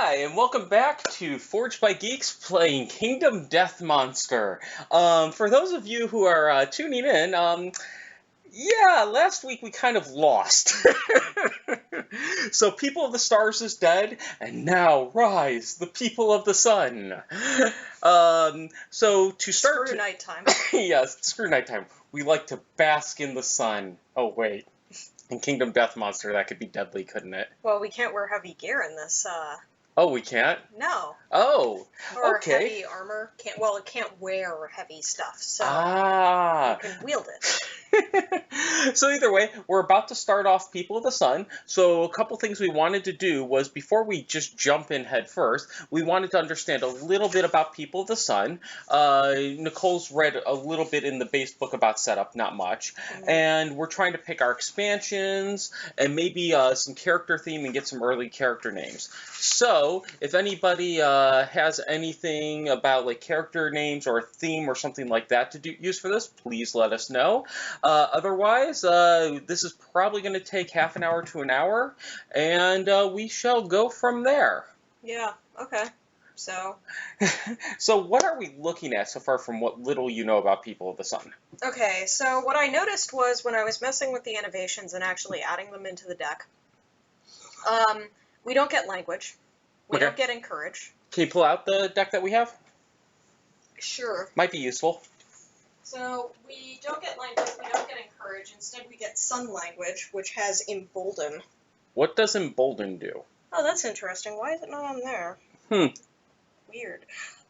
Hi, and welcome back to Forged by Geeks playing Kingdom Death Monster. For those of you who are tuning in, yeah, last week we kind of lost. So People of the Stars is dead, and now rise the People of the Sun. So to start... Screw nighttime. Yes, screw nighttime. We like to bask in the sun. Oh, wait. In Kingdom Death Monster, that could be deadly, couldn't it? Well, we can't wear heavy gear in this, Oh, we can't? No. Oh, or okay. heavy armor. It can't wear heavy stuff, so Ah. you can wield it. So either way, we're about to start off People of the Sun. So a couple things we wanted to do was, before we just jump in head first, we wanted to understand a little bit about People of the Sun. Nicole's read a little bit in the base book about setup, not much. And we're trying to pick our expansions and maybe some character theme and get some early character names. So if anybody has anything about like character names or a theme or something like that to use for this, please let us know. Otherwise, this is probably going to take half an hour to an hour, and we shall go from there. Yeah, okay. So... So what are we looking at so far from what little you know about People of the Sun? Okay, so what I noticed was when I was messing with the innovations and actually adding them into the deck, we don't get language. We don't get encourage. Can you pull out the deck that we have? Sure. Might be useful. So we don't get language, we don't get encourage. Instead, we get sun language, which has embolden. What does embolden do? Oh, that's interesting. Why is it not on there? Weird.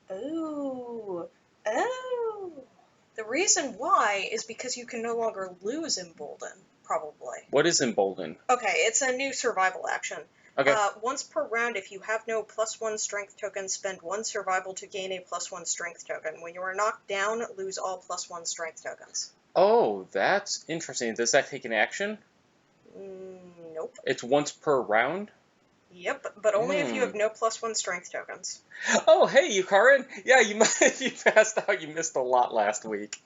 Oh. The reason why is because you can no longer lose embolden, probably. What is embolden? Okay, it's a new survival action. Okay. Once per round, if you have no +1 strength token, spend 1 survival to gain a +1 strength token. When you are knocked down, lose all +1 strength tokens. Oh, that's interesting. Does that take an action? Nope. It's once per round? Yep, but only if you have no +1 strength tokens. Oh, hey, Yukarin. Yeah, you passed out. You missed a lot last week.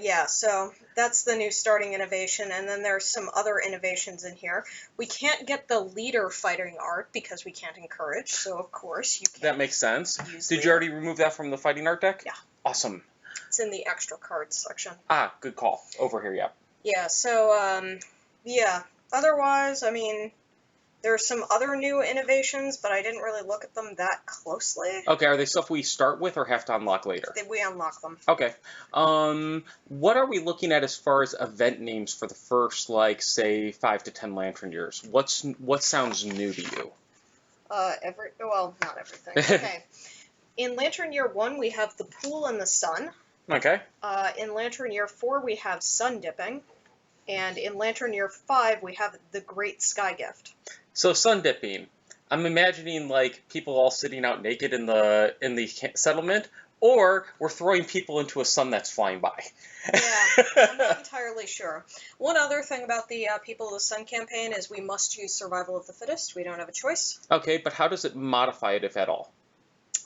Yeah, so that's the new starting innovation, and then there's some other innovations in here. We can't get the leader fighting art because we can't encourage, so of course you can't. That makes sense. Did you leader. already remove that from the fighting art deck? Yeah. Awesome. It's in the extra cards section. Ah, good call. Over here, yeah. Yeah, so, yeah. Otherwise, I mean, there's some other new innovations, but I didn't really look at them that closely. Okay, are they stuff we start with or have to unlock later? We unlock them. Okay. What are we looking at as far as event names for the first, like, say, 5 to 10 Lantern years? What sounds new to you? Well, not everything. Okay. In Lantern Year 1, we have the pool and the sun. Okay. In Lantern Year 4, we have sun dipping. And in Lantern Year 5, we have the Great Sky Gift. So sun dipping. I'm imagining like people all sitting out naked in the settlement, or we're throwing people into a sun that's flying by. Yeah, I'm not entirely sure. One other thing about the People of the Sun campaign is we must use survival of the fittest. We don't have a choice. Okay, but how does it modify it, if at all?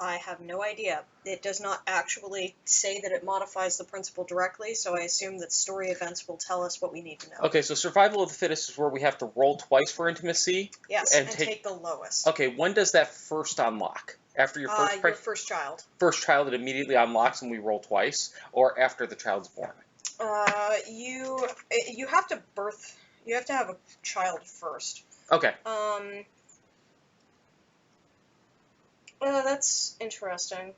I have no idea. It does not actually say that it modifies the principle directly, so I assume that story events will tell us what we need to know. Okay, so survival of the fittest is where we have to roll twice for intimacy? Yes, and take the lowest. Okay, when does that first unlock? After your first your first child. First child, it immediately unlocks and we roll twice, or after the child's born? You have to birth... You have to have a child first. Okay. That's interesting.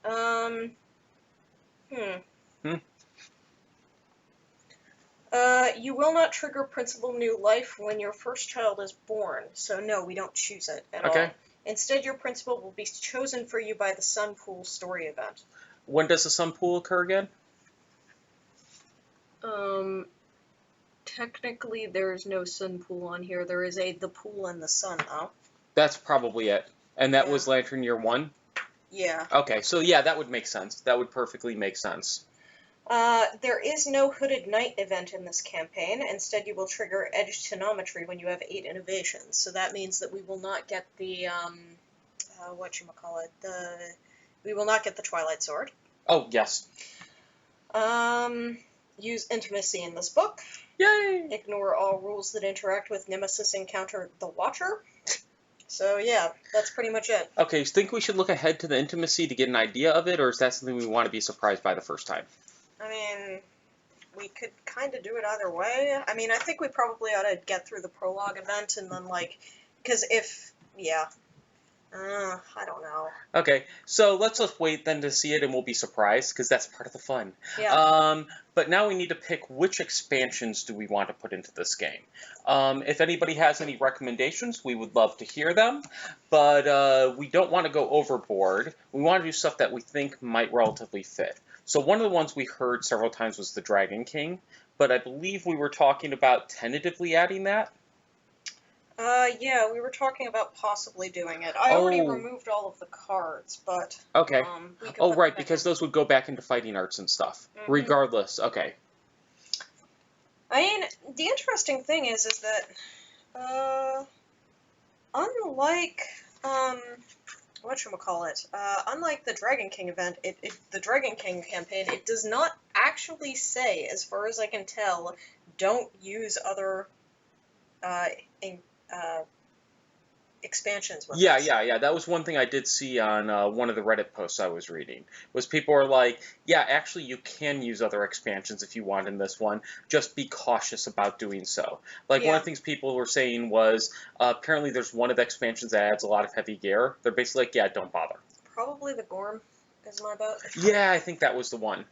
You will not trigger Principal New Life when your first child is born, so no, we don't choose it at all. Instead, your principal will be chosen for you by the Sun Pool story event. When does the Sun Pool occur again? Technically, there's no Sun Pool on here. There is the Pool and the Sun, though. That's probably it. And that was Lantern Year 1? Yeah. Okay, so yeah, that would make sense. That would perfectly make sense. There is no Hooded Knight event in this campaign. Instead, you will trigger Edge Tonometry when you have 8 innovations. So that means that we will not get the, we will not get the Twilight Sword. Oh, yes. Use Intimacy in this book. Yay! Ignore all rules that interact with Nemesis Encounter the Watcher. So yeah, that's pretty much it. Okay, you think we should look ahead to the intimacy to get an idea of it, or is that something we want to be surprised by the first time? I mean, we could kind of do it either way. I mean, I think we probably ought to get through the prologue event and then, like, because yeah, I don't know. Okay, so let's just wait then to see it and we'll be surprised, because that's part of the fun. Yeah. But now we need to pick which expansions do we want to put into this game. If anybody has any recommendations, we would love to hear them, but we don't want to go overboard. We want to do stuff that we think might relatively fit. So one of the ones we heard several times was the Dragon King, but I believe we were talking about tentatively adding that. Yeah, we were talking about possibly doing it. I already removed all of the cards, but... Okay. We could Oh, right, because those would go back into fighting arts and stuff. Mm-hmm. Regardless, okay. I mean, the interesting thing is that, unlike, whatchamacallit, unlike the Dragon King event, the Dragon King campaign, it does not actually say, as far as I can tell, don't use other, expansions with us. Yeah. That was one thing I did see on one of the Reddit posts I was reading. Was people are like, yeah, actually you can use other expansions if you want in this one. Just be cautious about doing so. Like one of the things people were saying was apparently there's one of the expansions that adds a lot of heavy gear. They're basically like, yeah, don't bother. Probably the Gorm is my bet. Yeah, I think that was the one.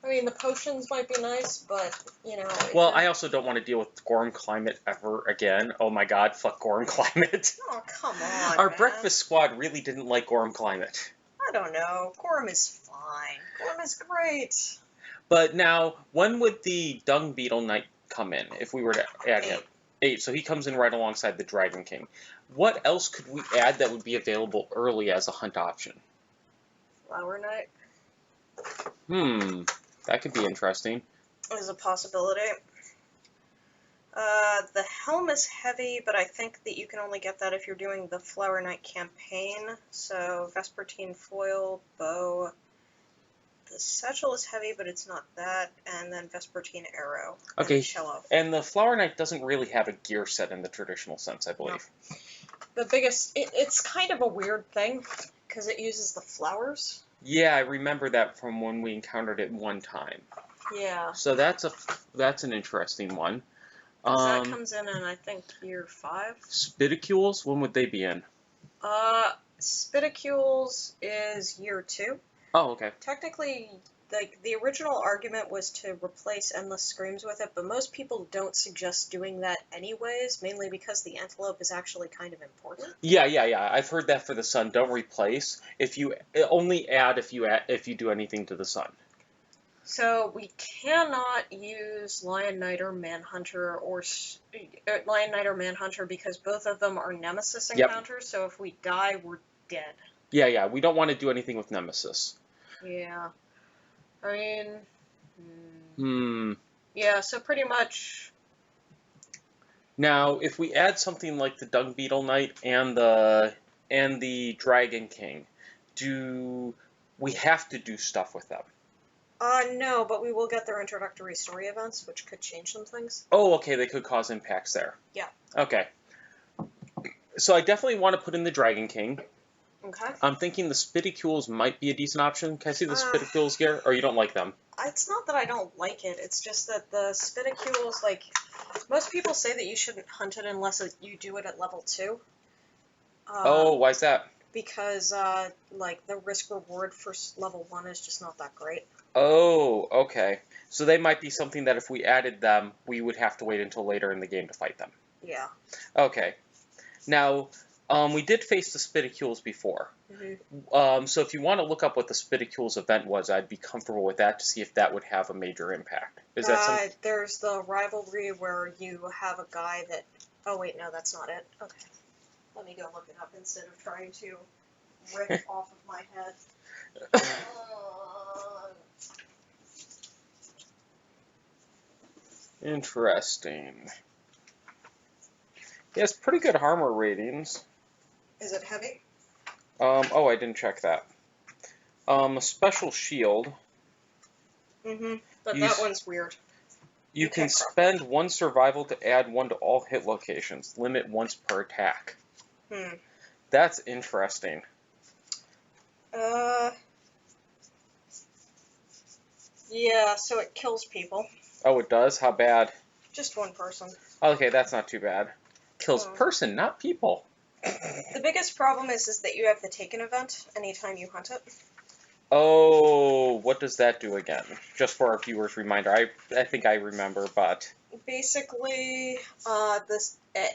I mean, the potions might be nice, but, you know... Well, I also don't want to deal with Gorm climate ever again. Oh my god, fuck Gorm climate. Oh, come on, Our man. breakfast squad really didn't like Gorm climate. I don't know. Gorm is fine. Gorm is great. But now, when would the Dung Beetle Knight come in, if we were to add him? 8, so he comes in right alongside the Dragon King. What else could we add that would be available early as a hunt option? Flower Knight. That could be interesting. Is a possibility. The helm is heavy, but I think that you can only get that if you're doing the Flower Knight campaign. So, Vespertine foil, bow. The satchel is heavy, but it's not that. And then Vespertine arrow. Okay, cello. And the Flower Knight doesn't really have a gear set in the traditional sense, I believe. No. The biggest... It's kind of a weird thing, because it uses the flowers. Yeah, I remember that from when we encountered it one time. Yeah. So that's an interesting one. That comes in I think, year 5. Spidicules, when would they be in? Spidicules is year 2. Oh, okay. Technically, like, the original argument was to replace Endless Screams with it, but most people don't suggest doing that anyways, mainly because the antelope is actually kind of important. Yeah. I've heard that for the sun. Don't replace. Only add if you do anything to the sun. So we cannot use Lion Knight or Manhunter because both of them are Nemesis encounters. So if we die, we're dead. Yeah. We don't want to do anything with Nemesis. Yeah. I mean... Yeah, so pretty much... Now, if we add something like the Dung Beetle Knight and the Dragon King, do we have to do stuff with them? No, but we will get their introductory story events, which could change some things. Oh, okay, they could cause impacts there. Yeah. Okay. So I definitely want to put in the Dragon King. Okay. I'm thinking the Spidicules might be a decent option. Can I see the Spidicules gear, or you don't like them? It's not that I don't like it, it's just that the Spidicules, like, most people say that you shouldn't hunt it unless you do it at level 2. Why's that? Because, like, the risk-reward for level 1 is just not that great. Oh, okay. So they might be something that if we added them, we would have to wait until later in the game to fight them. Yeah. Okay. Now, we did face the Spidicules before. Mm-hmm. So if you want to look up what the Spidicules event was, I'd be comfortable with that to see if that would have a major impact. Is that something? There's the rivalry where you have a guy that... Oh, wait, no, that's not it. Okay. Let me go look it up instead of trying to rip off of my head. Interesting. He has pretty good armor ratings. Is it heavy? Oh, I didn't check that. A special shield. Mm-hmm. But that one's weird. You can spend 1 survival to add 1 to all hit locations. Limit once per attack. That's interesting. Yeah, so it kills people. Oh, it does? How bad? Just one person. Okay, that's not too bad. Kills person, not people. The biggest problem is that you have the taken event anytime you hunt it. Oh, what does that do again? Just for our viewers' reminder, I think I remember, but... Basically,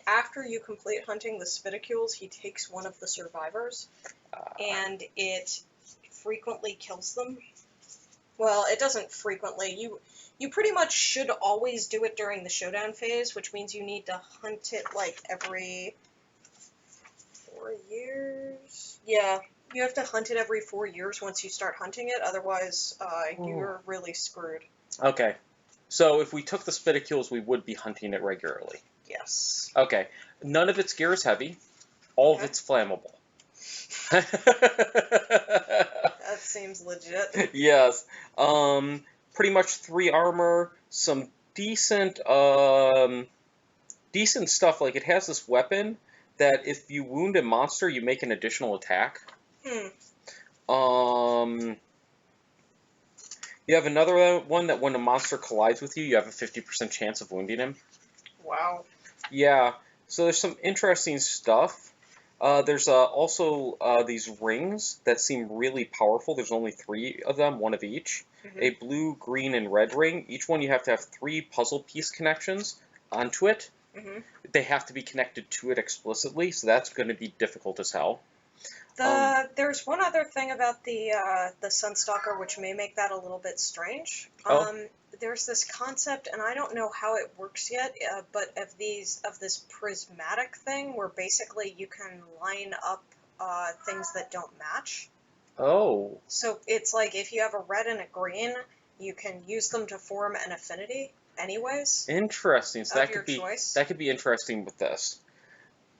after you complete hunting the Spidicules, he takes one of the survivors, and it frequently kills them. Well, it doesn't frequently. You pretty much should always do it during the showdown phase, which means you need to hunt it like every 4 years. Yeah, you have to hunt it every 4 years once you start hunting it, otherwise you're really screwed. Okay. So if we took the Spidicules, we would be hunting it regularly. Yes. Okay. None of its gear is heavy. All of it's flammable. That seems legit. Yes. Pretty much 3 armor, some decent stuff. Like, it has this weapon that if you wound a monster, you make an additional attack. You have another one that when a monster collides with you, you have a 50% chance of wounding him. Wow. Yeah, so there's some interesting stuff. There's also these rings that seem really powerful. There's only 3 of them, 1 of each. A blue, green, and red ring. Each one you have to have 3 puzzle piece connections onto it. They have to be connected to it explicitly, so that's going to be difficult as hell. There's one other thing about the Sunstalker which may make that a little bit strange. There's this concept, and I don't know how it works yet, but of this prismatic thing where basically you can line up things that don't match. Oh. So it's like if you have a red and a green, you can use them to form an affinity anyways. Interesting. So that could be interesting with this.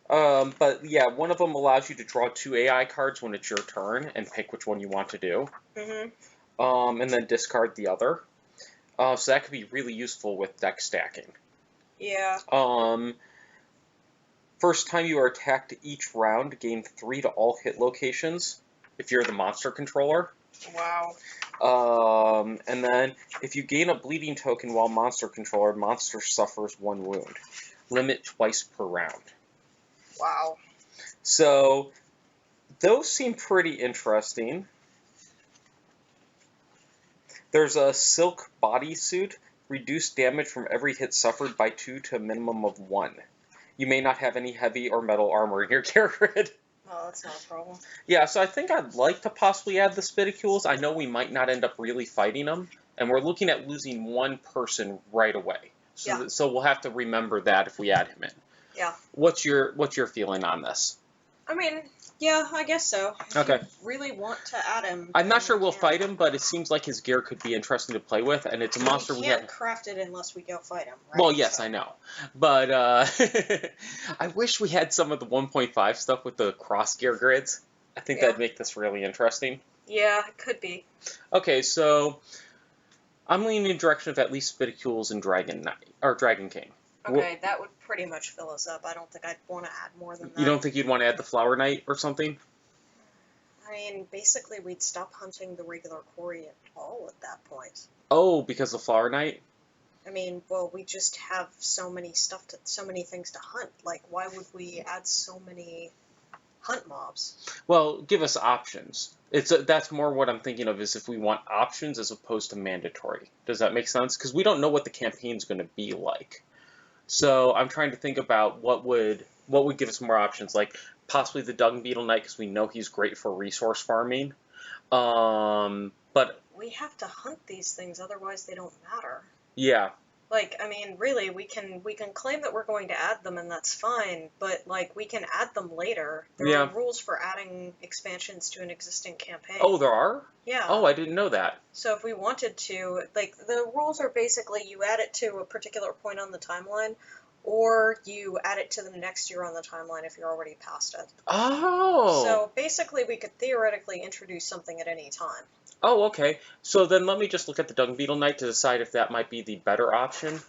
But yeah, one of them allows you to draw 2 AI cards when it's your turn and pick which one you want to do. And then discard the other. So that could be really useful with deck stacking. Yeah. First time you are attacked each round, gain 3 to all hit locations if you're the monster controller. Wow. And then if you gain a bleeding token while monster controller, monster suffers 1 wound. Limit twice per round. Wow. So, those seem pretty interesting. There's a silk bodysuit. Reduce damage from every hit suffered by 2 to a minimum of 1. You may not have any heavy or metal armor in your gear grid. Oh, that's not a problem. Yeah, so I think I'd like to possibly add the Spidicules. I know we might not end up really fighting them, and we're looking at losing 1 person right away. So we'll have to remember that if we add him in. Yeah. What's your feeling on this? I mean, yeah, I guess so. If you really want to add him. I'm not sure we'll fight him, but it seems like his gear could be interesting to play with, and it's a monster we can't craft it unless we go fight him, right? Well, yes, I know. But I wish we had some of the 1.5 stuff with the cross gear grids. I think that'd make this really interesting. Yeah, it could be. Okay, so I'm leaning in the direction of at least Spidicules and Dragon King. Okay, that would pretty much fill us up. I don't think I'd want to add more than that. You don't think you'd want to add the Flower Knight or something? I mean, basically, we'd stop hunting the regular quarry at all at that point. Oh, because of Flower Knight? I mean, well, we just have so many things to hunt. Like, why would we add so many hunt mobs? Well, give us options. That's more what I'm thinking of, is if we want options as opposed to mandatory. Does that make sense? Because we don't know what the campaign's going to be like. So I'm trying to think about what would give us more options, like possibly the Dung Beetle Knight, because we know he's great for resource farming. But we have to hunt these things, otherwise they don't matter. Yeah. Like, I mean, really, we can claim that we're going to add them, and that's fine, but, like, we can add them later. There are rules for adding expansions to an existing campaign. Oh, there are? Yeah. Oh, I didn't know that. So if we wanted to, like, the rules are basically you add it to a particular point on the timeline, or you add it to the next year on the timeline if you're already past it. Oh! So basically we could theoretically introduce something at any time. Oh, okay. So then let me just look at the Dung Beetle Knight to decide if that might be the better option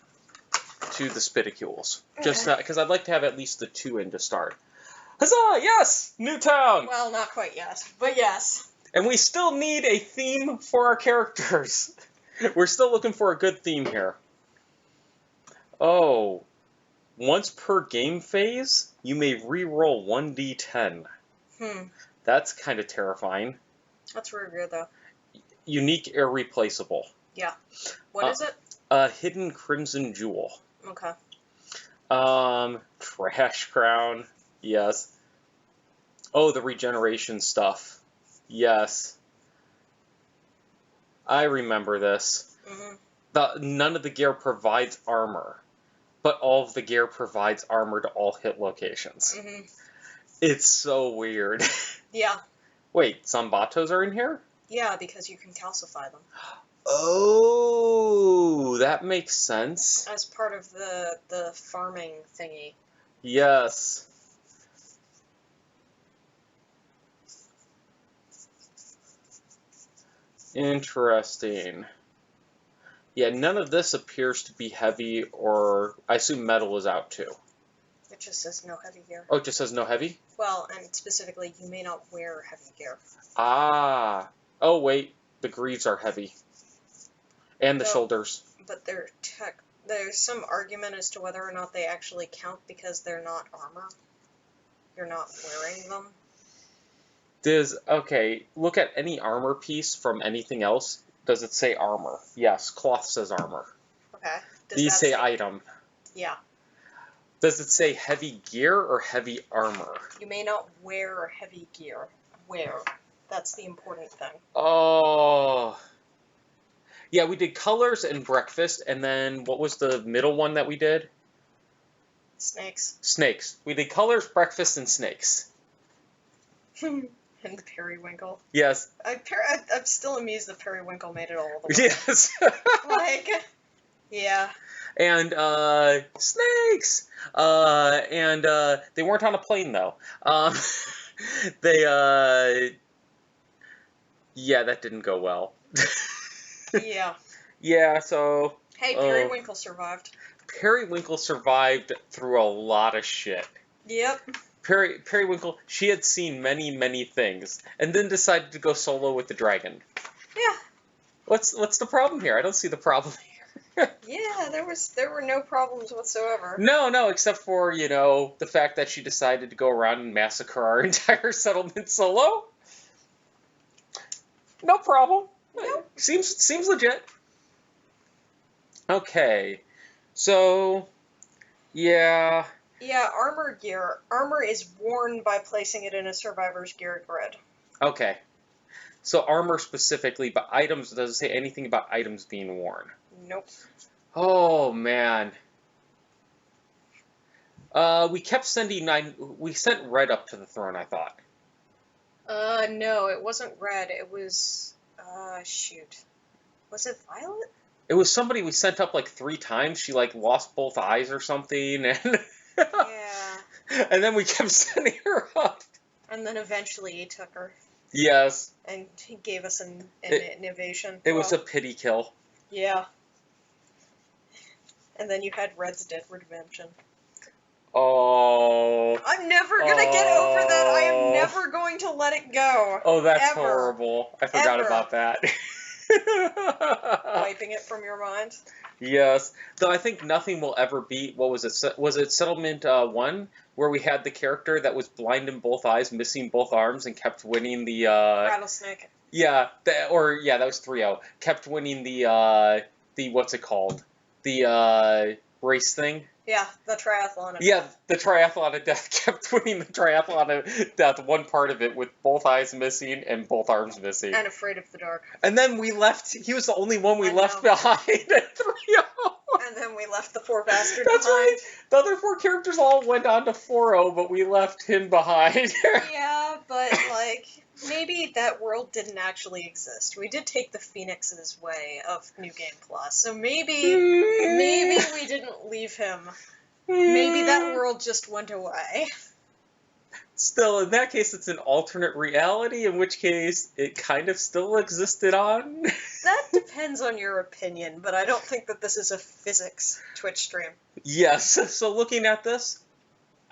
to the Spidicules. Just because I'd like to have at least the 2 in to start. Huzzah! Yes! Newtown! Well, not quite yet, but yes. And we still need a theme for our characters. We're still looking for a good theme here. Oh, once per game phase, you may re-roll 1d10. That's kind of terrifying. That's really weird, though. Unique, irreplaceable. Yeah. What is it? A hidden crimson jewel. Okay. Trash crown. Yes. Oh, the regeneration stuff. Yes. I remember this. None of the gear provides armor, but all of the gear provides armor to all hit locations. It's so weird. Yeah. Wait, Zambatos are in here? Yeah, because you can calcify them. Oh, that makes sense. As part of the farming thingy. Yes. Interesting. Yeah, none of this appears to be heavy, or I assume metal is out too. It just says no heavy gear. Oh, it just says no heavy? Well, and specifically, you may not wear heavy gear. Ah. Oh, wait. The greaves are heavy. And the shoulders. But there's some argument as to whether or not they actually count because they're not armor. You're not wearing them. Okay, look at any armor piece from anything else. Does it say armor? Yes, cloth says armor. Okay. These say item. Yeah. Does it say heavy gear or heavy armor? You may not wear heavy gear. Wear. That's the important thing. Oh. Yeah, we did colors and breakfast, and then what was the middle one that we did? Snakes. Snakes. We did colors, breakfast, and snakes. And the periwinkle. Yes. I'm still amused that periwinkle made it all the way. Yes. Like, yeah. And snakes. And they weren't on a plane though. Yeah, that didn't go well. Yeah. Yeah. So. Hey, periwinkle survived. Periwinkle survived through a lot of shit. Yep. Periwinkle, she had seen many, many things, and then decided to go solo with the dragon. Yeah. What's the problem here? I don't see the problem here. Yeah, there were no problems whatsoever. No, except for, the fact that she decided to go around and massacre our entire settlement solo. No problem. Nope. Seems legit. Okay. So, yeah. Yeah, armor gear. Armor is worn by placing it in a survivor's gear grid. Okay. So armor specifically, but items, does it say anything about items being worn? Nope. Oh, man. We kept we sent Red up to the throne, I thought. No, it wasn't Red. It was, shoot. Was it Violet? It was somebody we sent up like 3 times. She like lost both eyes or something, and yeah. And then we kept sending her up. And then eventually he took her. Yes. And he gave us an innovation. It was a pity kill. Yeah. And then you had Red's Dead Redemption. Oh. I'm never gonna get over that. I am never going to let it go. Oh, that's ever. Horrible. I forgot about that. Wiping it from your mind. Yes. Though I think nothing will ever beat, what was it? Was it Settlement 1? Where we had the character that was blind in both eyes, missing both arms, and kept winning the... Rattlesnake. Yeah, that was 3-0. Kept winning the what's it called? The race thing. Yeah, the triathlon of death. The triathlon of death. Kept winning the triathlon of death, one part of it with both eyes missing and both arms missing. And afraid of the dark. And then we left, he was the only one we left behind at 3-0. And then we left the poor bastard That's behind. Right. The other 4 characters all went on to 4-0, but we left him behind. Yeah, but maybe that world didn't actually exist. We did take the Phoenix's way of New Game Plus, so maybe we didn't leave him. Maybe that world just went away. Still, in that case, it's an alternate reality, in which case it kind of still existed on. That depends on your opinion, but I don't think that this is a physics Twitch stream. Yes, so looking at this,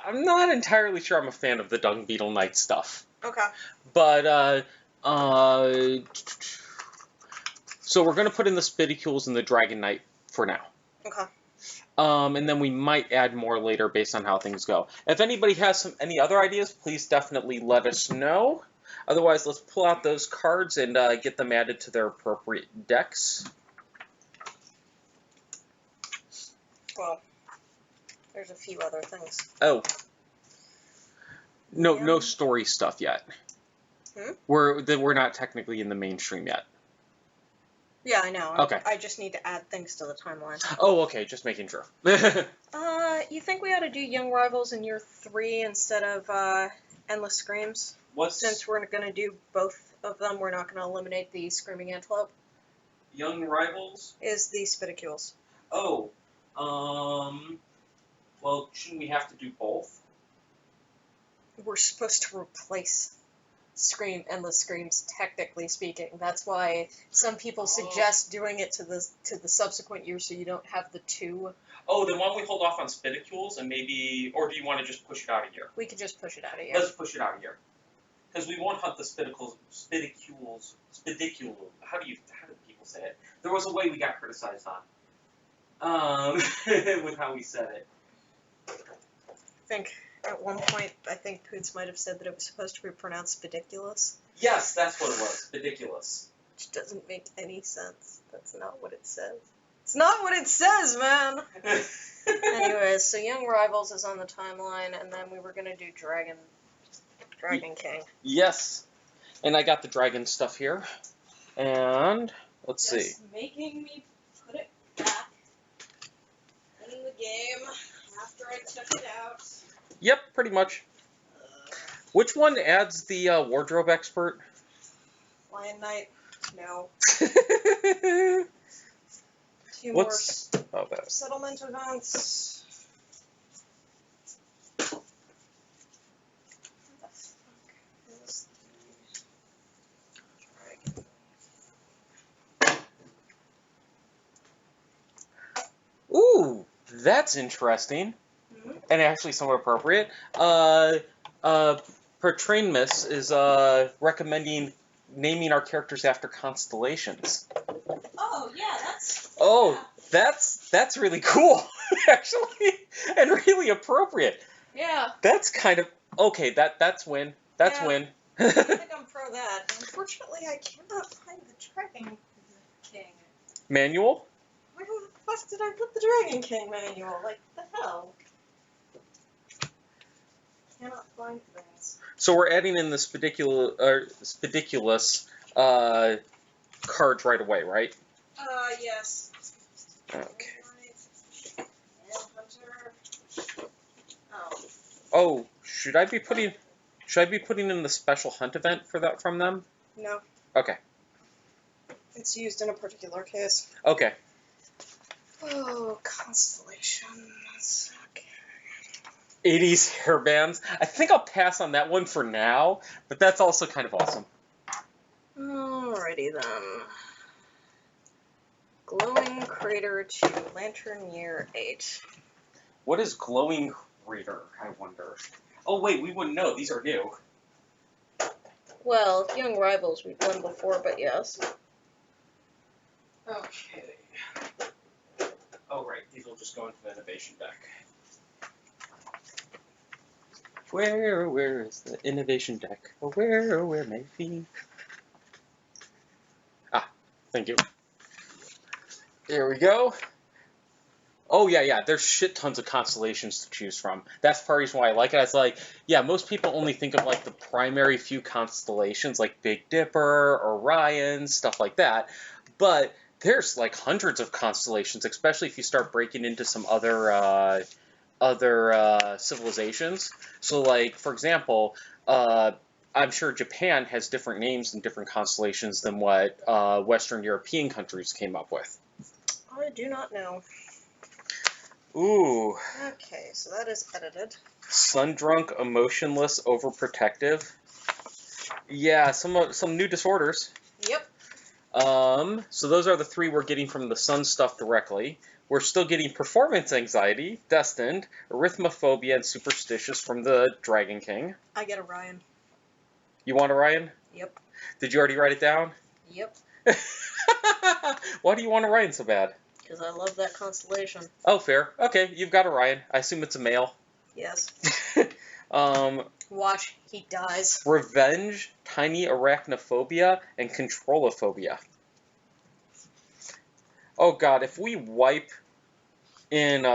I'm not entirely sure I'm a fan of the Dung Beetle Knight stuff. Okay. But, so we're going to put in the Spidicules and the Dragon Knight for now. Okay. And then we might add more later based on how things go. If anybody has any other ideas, please definitely let us know. Otherwise, let's pull out those cards and get them added to their appropriate decks. Well, there's a few other things. Oh. No, Yeah. no story stuff yet. Hmm? We're not technically in the mainstream yet. Yeah, I know. Okay. I just need to add things to the timeline. Oh, okay. Just making sure. You think we ought to do Young Rivals in year 3 instead of Endless Screams? Since we're going to do both of them, we're not going to eliminate the Screaming Antelope. Young Rivals? Is the Spidicules. Oh. Well, shouldn't we have to do both? We're supposed to replace Endless Screams, technically speaking. That's why some people suggest doing it to the subsequent year, so you don't have the 2. Oh, then why don't we hold off on Spidicules and maybe, or do you want to just push it out a year? We could just push it out a year. Let's push it out a year, because we won't hunt the Spidicules. How do people say it? There was a way we got criticized on, with how we said it. I think at one point, Poots might have said that it was supposed to be pronounced Spidiculous. Yes, that's what it was. Spidiculous. Which doesn't make any sense. That's not what it says. It's not what it says, man! Anyways, so Young Rivals is on the timeline, and then we were gonna do Dragon King. Yes. And I got the dragon stuff here. And, let's see. Just making me put it back in the game after I took it out. Yep, pretty much. Which one adds the wardrobe expert? Lion Knight? No. Two What's more that? settlement events. What the fuck is the dragon? Ooh, that's interesting. Mm-hmm. And actually somewhat appropriate. Pertrainmus is recommending naming our characters after constellations. Oh, yeah, that's... Oh, yeah. that's really cool, actually, and really appropriate. Yeah. That's kind of okay. That's win. That's Yeah. win. I think I'm pro that. Unfortunately, I cannot find the Dragon King. Manual? Where the fuck did I put the Dragon King manual? Like, the hell? Cannot find things. So we're adding in the Spidiculous cards right away, right? Yes. Okay. Hunter. Oh. Oh, should I be putting in the special hunt event for that from them? No. Okay. It's used in a particular case. Okay. Oh, constellations. Okay. 80s hairbands. I think I'll pass on that one for now, but that's also kind of awesome. Alrighty then. Glowing Crater to Lantern Year 8. What is Glowing Crater, I wonder? Oh, wait, we wouldn't know. These are new. Well, Young Rivals we've done before, but yes. Okay. Oh, right. These will just go into the innovation deck. Where is the innovation deck? Where may it be? Ah, thank you. There we go. Oh, yeah, there's shit tons of constellations to choose from. That's part of the reason why I like it. It's like, yeah, most people only think of, like, the primary few constellations, like Big Dipper, Orion, stuff like that. But there's, like, hundreds of constellations, especially if you start breaking into some other civilizations. So, like, for example, I'm sure Japan has different names and different constellations than what Western European countries came up with. I do not know. Ooh. Okay, so that is edited. Sun-drunk, emotionless, overprotective. Yeah, some new disorders. Yep. So those are the 3 we're getting from the sun stuff directly. We're still getting performance anxiety, destined, arithmophobia, and superstitious from the Dragon King. I get Orion. You want Orion? Yep. Did you already write it down? Yep. Why do you want Orion so bad? Because I love that constellation. Oh, fair. Okay, you've got Orion. I assume it's a male. Yes. um, Watch, he dies. Revenge, tiny arachnophobia, and controlophobia. Oh god, if we wipe in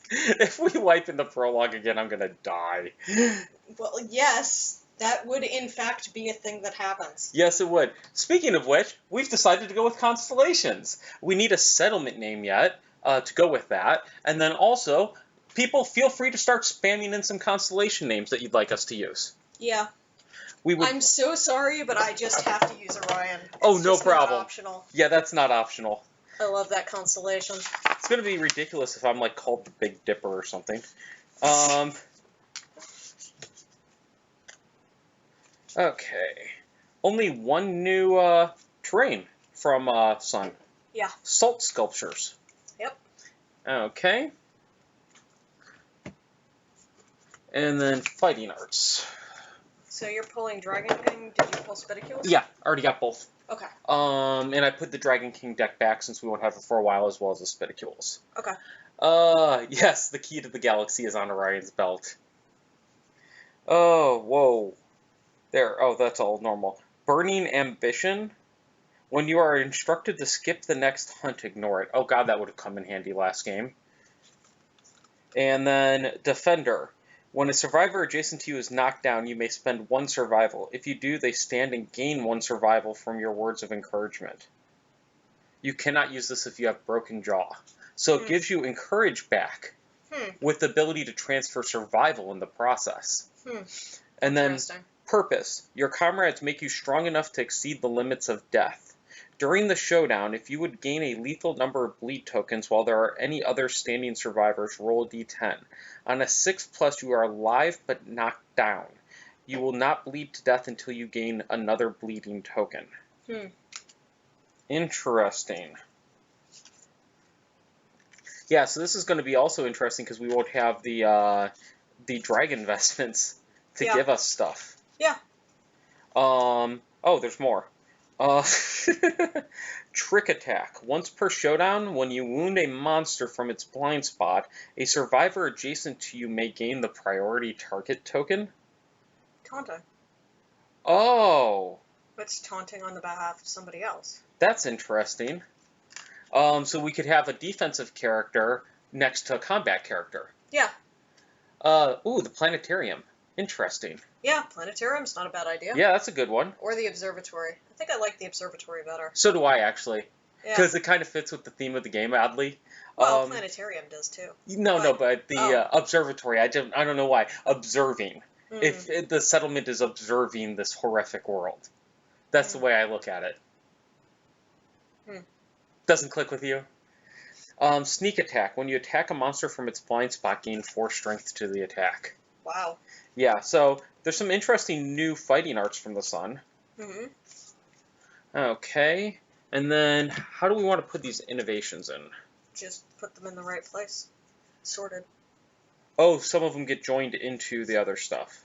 if we wipe in the prologue again, I'm gonna die. Well, yes, that would in fact be a thing that happens. Yes, it would. Speaking of which, we've decided to go with constellations. We need a settlement name yet to go with that, and then also, people feel free to start spamming in some constellation names that you'd like us to use. Yeah. We would... I'm so sorry, but I just have to use Orion. Oh, It's no just not problem. optional. Yeah, that's not optional. I love that constellation. It's gonna be ridiculous if I'm like called the Big Dipper or something. Okay. Only one new terrain from Sun. Yeah. Salt sculptures. Yep. Okay. And then fighting arts. So you're pulling Dragon King. Did you pull Spidicules? Yeah, already got both. Okay. And I put the Dragon King deck back since we won't have it for a while, as well as the Spidicules. Okay. Yes, the key to the galaxy is on Orion's belt. Oh, whoa. There, oh, that's all normal. Burning ambition. When you are instructed to skip the next hunt, ignore it. Oh god, that would have come in handy last game. And then defender. When a survivor adjacent to you is knocked down, you may spend 1 survival. If you do, they stand and gain 1 survival from your words of encouragement. You cannot use this if you have broken jaw. So it gives you encourage back with the ability to transfer survival in the process. And then purpose. Your comrades make you strong enough to exceed the limits of death. During the showdown, if you would gain a lethal number of bleed tokens while there are any other standing survivors, roll a d10. On a 6+, you are alive but knocked down. You will not bleed to death until you gain another bleeding token. Interesting. Yeah, so this is going to be also interesting because we won't have the dragon investments to give us stuff. Yeah. Oh, there's more. Trick attack. Once per showdown, when you wound a monster from its blind spot, a survivor adjacent to you may gain the priority target token. Taunting. Oh. It's taunting on the behalf of somebody else. That's interesting. So we could have a defensive character next to a combat character. Yeah. Ooh, the planetarium. Interesting. Yeah, planetarium's not a bad idea. Yeah, that's a good one. Or the observatory. I think I like the observatory better. So do I, actually. Yeah. Because it kind of fits with the theme of the game, oddly. Well, planetarium does too. No, but the observatory, I don't know why. Observing. If the settlement is observing this horrific world. That's the way I look at it. Doesn't click with you? Sneak attack. When you attack a monster from its blind spot, gain 4 strength to the attack. Wow. Yeah, so there's some interesting new fighting arts from the Sun. Okay, and then how do we want to put these innovations in? Just put them in the right place. Sorted. Oh, some of them get joined into the other stuff.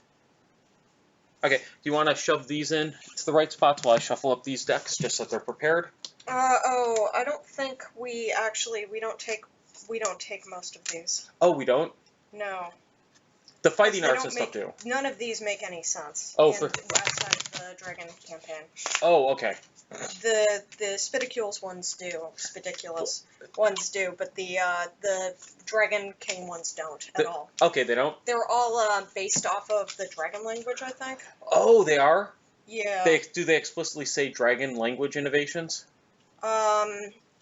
Okay, do you want to shove these in to the right spots while I shuffle up these decks just so they're prepared? I don't think we don't take most of these. Oh, we don't? No. The fighting arts and stuff do. None of these make any sense. Oh, outside of the Dragon campaign. Oh, okay. The Spidicules ones do. Spidiculous ones do, but the Dragon King ones don't at all. Okay, they don't? They're all based off of the Dragon language, I think. Oh, they are? Yeah. Do they explicitly say Dragon language innovations?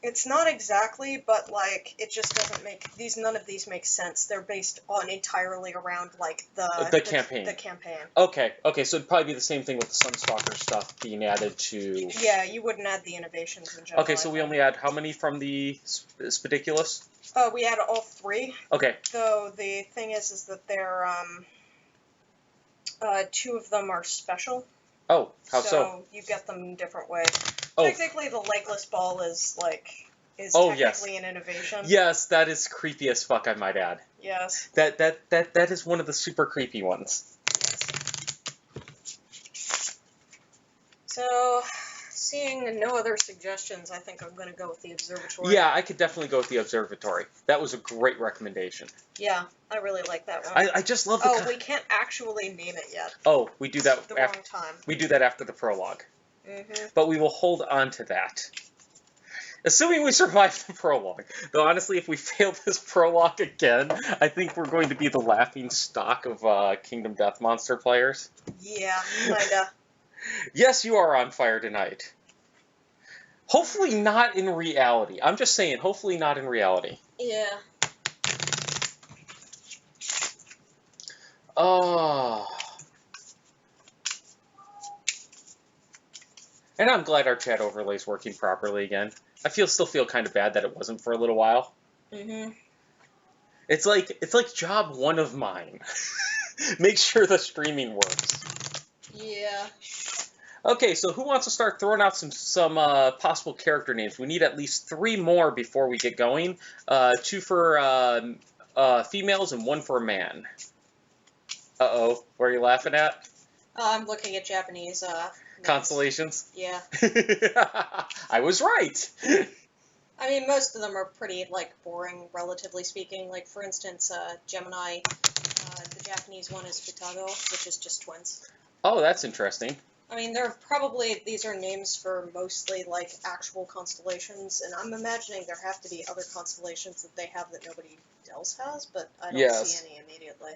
It's not exactly, but like it just doesn't make none of these make sense. They're based on entirely around like the campaign. The campaign. Okay, so it'd probably be the same thing with the Sunstalker stuff being added to. Yeah, you wouldn't add the innovations in general. Okay, so we only add how many from the Spidiculous? We add all 3. Okay. Though the thing is that they're 2 of them are special. Oh, how so? You get them different ways. Oh. Technically, the legless ball is like is Oh, yes. technically an innovation. Yes, that is creepy as fuck, I might add. Yes. That is one of the super creepy ones. So, seeing no other suggestions, I think I'm going to go with the observatory. Yeah, I could definitely go with the observatory. That was a great recommendation. Yeah, I really like that one. I just love the... Oh, we can't actually name it yet. Oh, we do that the wrong time. We do that after the prologue. Mm-hmm. But we will hold on to that. Assuming we survive the prologue. Though, honestly, if we fail this prologue again, I think we're going to be the laughing stock of Kingdom Death Monster players. Yeah, kinda. Yes, you are on fire tonight. Hopefully not in reality. I'm just saying, hopefully not in reality. Yeah. Oh. And I'm glad our chat overlay's working properly again. I still feel kind of bad that it wasn't for a little while. Mm-hmm. It's like job one of mine. Make sure the streaming works. Yeah. Okay, so who wants to start throwing out some possible character names? We need at least 3 more before we get going. 2 for females and 1 for a man. Uh-oh, what are you laughing at? I'm looking at Japanese Constellations? Yeah. I was right! I mean, most of them are pretty, like, boring, relatively speaking. Like, for instance, Gemini, the Japanese one is Futago, which is just twins. Oh, that's interesting. I mean, these are names for mostly, like, actual constellations, and I'm imagining there have to be other constellations that they have that nobody else has, but I don't see any immediately.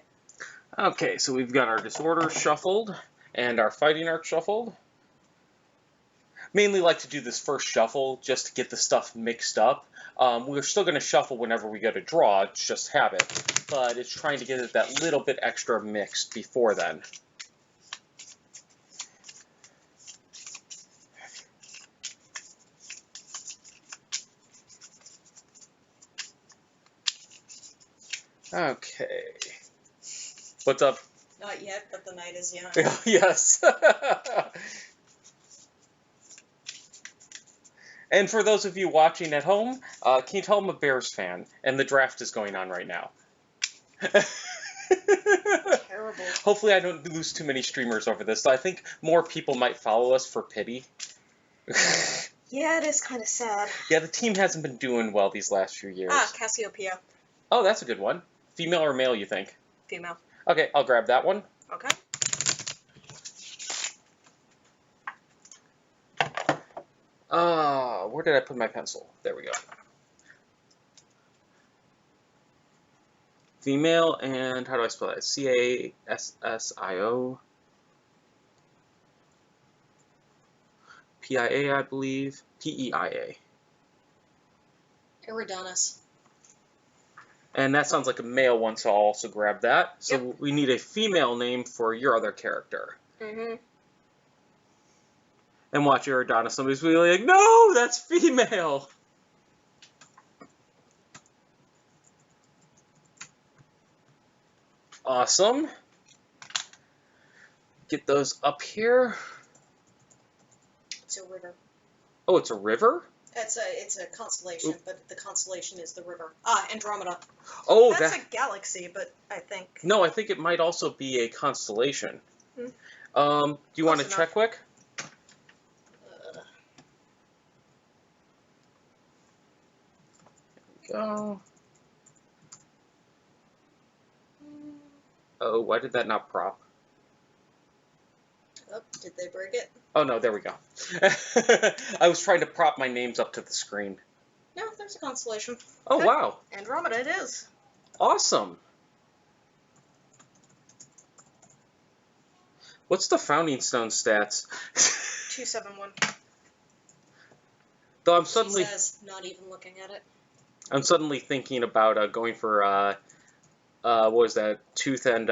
Okay, so we've got our Disorder shuffled, and our Fighting Art shuffled. Mainly like to do this first shuffle, just to get the stuff mixed up. We're still going to shuffle whenever we get a draw, it's just habit, but it's trying to get it that little bit extra mixed before then. Okay. What's up? Not yet, but the night is young. Yes. And for those of you watching at home, can you tell I'm a Bears fan? And the draft is going on right now. Terrible. Hopefully I don't lose too many streamers over this. So I think more people might follow us for pity. Yeah, it is kind of sad. Yeah, the team hasn't been doing well these last few years. Cassiopeia. Oh, that's a good one. Female or male, you think? Female. Okay, I'll grab that one. Okay. Where did I put my pencil? There we go. Female, and how do I spell that? Cassio. Pia, I believe. Peia. Eridanus. And that sounds like a male one, so I'll also grab that. So Yep. We need a female name for your other character. Mm-hmm. And watch Eridanus. Somebody's really like, no, that's female. Awesome. Get those up here. It's a river. Oh, it's a river? It's a constellation, but the constellation is the river. Andromeda. Oh, That's a galaxy, but I think... No, I think it might also be a constellation. Hmm. Do you want to Close check quick? Go. Oh, why did that not prop? Oh, did they break it? Oh, no, there we go. I was trying to prop my names up to the screen. No, there's a constellation. Oh, Okay. wow. Andromeda it is. Awesome. What's the Founding Stone stats? 271. Though I'm She suddenly... says, not even looking at it. I'm suddenly thinking about going for, what was that, Tooth and,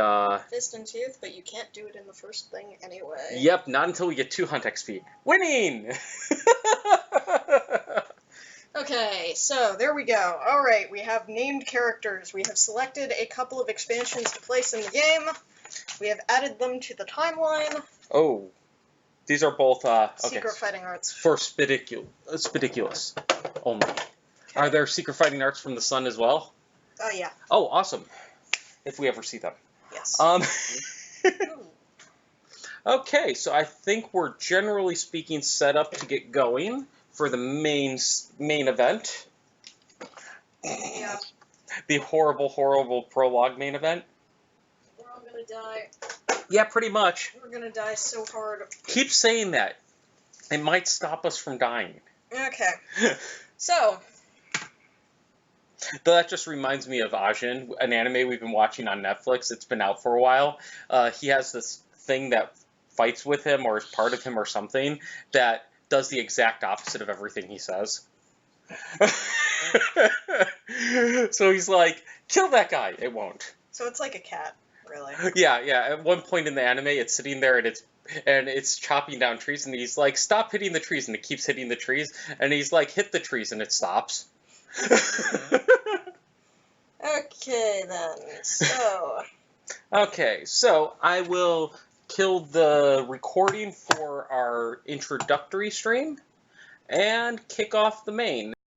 Fist and Tooth, but you can't do it in the first thing anyway. Yep, not until we get 2 Hunt XP. Winning! Okay, so there we go. Alright, we have named characters. We have selected a couple of expansions to place in the game. We have added them to the timeline. Oh. These are both, okay. Secret Fighting Arts. For Spidiculous only. Okay. Are there secret fighting arts from the sun as well? Oh, yeah. Oh, awesome. If we ever see them. Yes. Ooh. Okay, so I think we're generally speaking set up to get going for the main event. Yeah. The horrible, horrible prologue main event. We're all gonna die. Yeah, pretty much. We're gonna die so hard. Keep saying that. It might stop us from dying. Okay. So. Though that just reminds me of Ajin, an anime we've been watching on Netflix. It's been out for a while. He has this thing that fights with him or is part of him or something that does the exact opposite of everything he says. So he's like, kill that guy. It won't. So it's like a cat, really. Yeah. At one point in the anime, it's sitting there and it's chopping down trees, and he's like, stop hitting the trees, and it keeps hitting the trees, and he's like, hit the trees, and it stops. Okay, then. So. Okay, so I will kill the recording for our introductory stream and kick off the main.